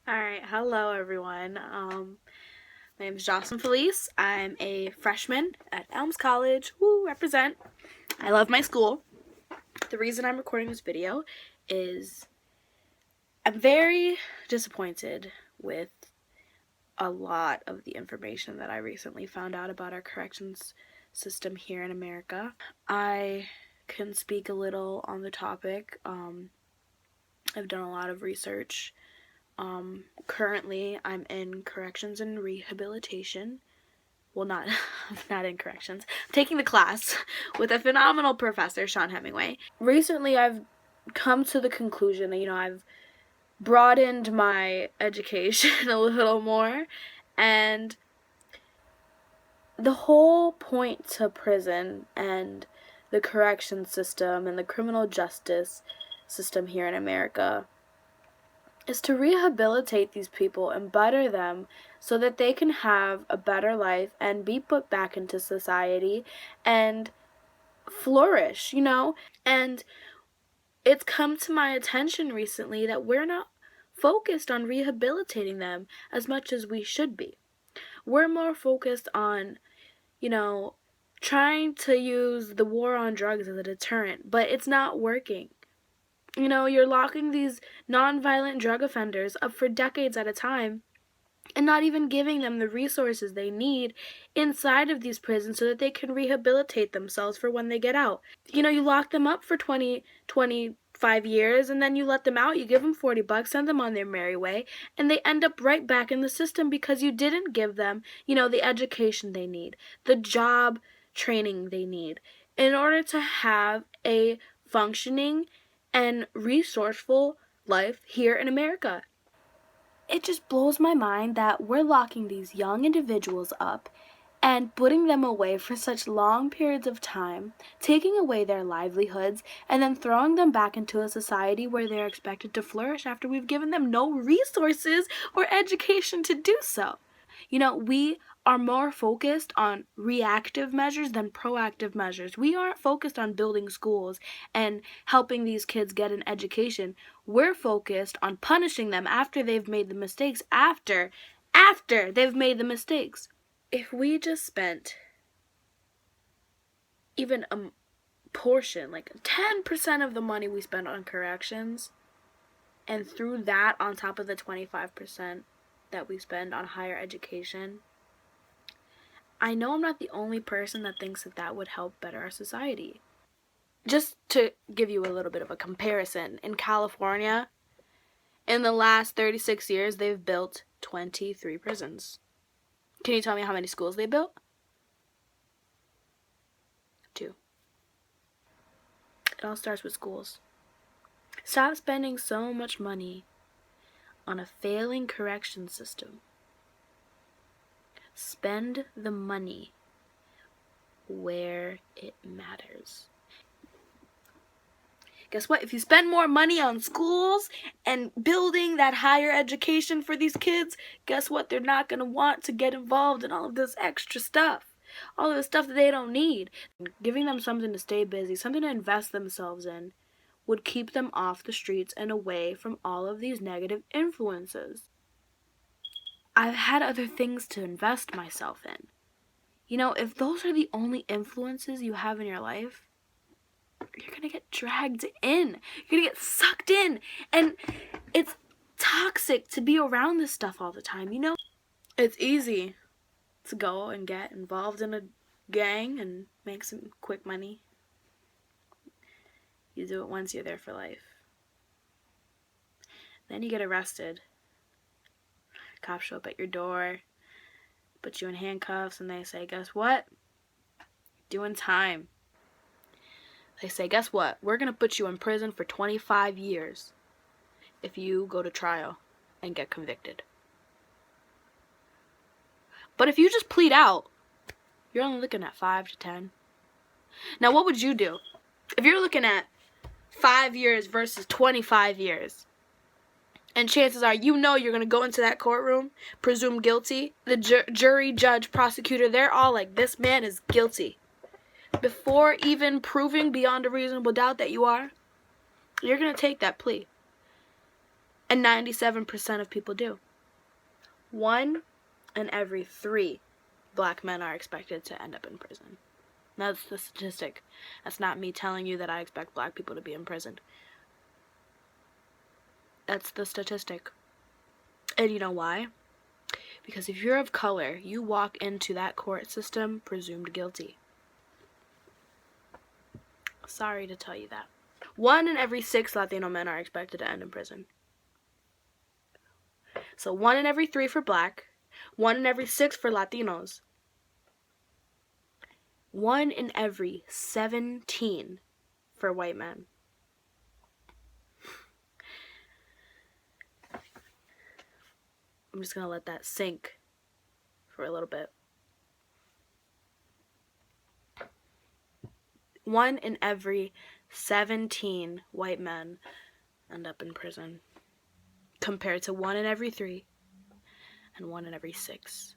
Alright, hello everyone. My name is Jocelyn Felice. I'm a freshman at Elms College. Woo, represent. I love my school. The reason I'm recording this video is I'm very disappointed with a lot of the information that I recently found out about our corrections system here in America. I can speak a little on the topic. I've done a lot of research. Currently, I'm in corrections and rehabilitation. Well, not in corrections. I'm taking the class with a phenomenal professor, Sean Hemingway. Recently, I've come to the conclusion that, I've broadened my education a little more, and the whole point to prison and the correction system and the criminal justice system here in America is to rehabilitate these people and better them so that they can have a better life and be put back into society and flourish, And it's come to my attention recently that we're not focused on rehabilitating them as much as we should be. We're more focused on, trying to use the war on drugs as a deterrent, but it's not working. You're locking these nonviolent drug offenders up for decades at a time and not even giving them the resources they need inside of these prisons so that they can rehabilitate themselves for when they get out. You lock them up for 25 years and then you let them out, you give them $40, send them on their merry way, and they end up right back in the system because you didn't give them, the education they need, the job training they need in order to have a functioning and resourceful life here in America. It just blows my mind that we're locking these young individuals up and putting them away for such long periods of time, taking away their livelihoods, and then throwing them back into a society where they're expected to flourish after we've given them no resources or education to do so. We are more focused on reactive measures than proactive measures. We aren't focused on building schools and helping these kids get an education. We're focused on punishing them after they've made the mistakes, after they've made the mistakes. If we just spent even a portion, like 10% of the money we spend on corrections, and threw that on top of the 25% that we spend on higher education, I know I'm not the only person that thinks that that would help better our society. Just to give you a little bit of a comparison, in California, in the last 36 years, they've built 23 prisons. Can you tell me how many schools they built? 2. It all starts with schools. Stop spending so much money on a failing correction system. Spend the money where it matters. Guess what? If you spend more money on schools and building that higher education for these kids, guess what? They're not going to want to get involved in all of this extra stuff. All of the stuff that they don't need. Giving them something to stay busy, something to invest themselves in, would keep them off the streets and away from all of these negative influences. I've had other things to invest myself in. If those are the only influences you have in your life, you're going to get dragged in. You're going to get sucked in. And it's toxic to be around this stuff all the time, It's easy to go and get involved in a gang and make some quick money. You do it once, you're there for life. Then you get arrested. Cops show up at your door, put you in handcuffs, and they say, guess what? Doing time. They say, guess what? We're going to put you in prison for 25 years if you go to trial and get convicted. But if you just plead out, you're only looking at 5 to 10. Now, what would you do? If you're looking at 5 years versus 25 years, and chances are you're going to go into that courtroom, presumed guilty, the jury, judge, prosecutor, they're all like, this man is guilty. Before even proving beyond a reasonable doubt that you are, you're going to take that plea. And 97% of people do. 1 in every 3 black men are expected to end up in prison. That's the statistic. That's not me telling you that I expect black people to be imprisoned. That's the statistic. And you know why? Because if you're of color, you walk into that court system presumed guilty. Sorry to tell you that. 1 in every 6 Latino men are expected to end in prison. So 1 in every 3 for black, 1 in every 6 for Latinos, 1 in every 17 for white men. I'm just going to let that sink for a little bit. 1 in every 17 white men end up in prison, compared to 1 in every 3 and 1 in every 6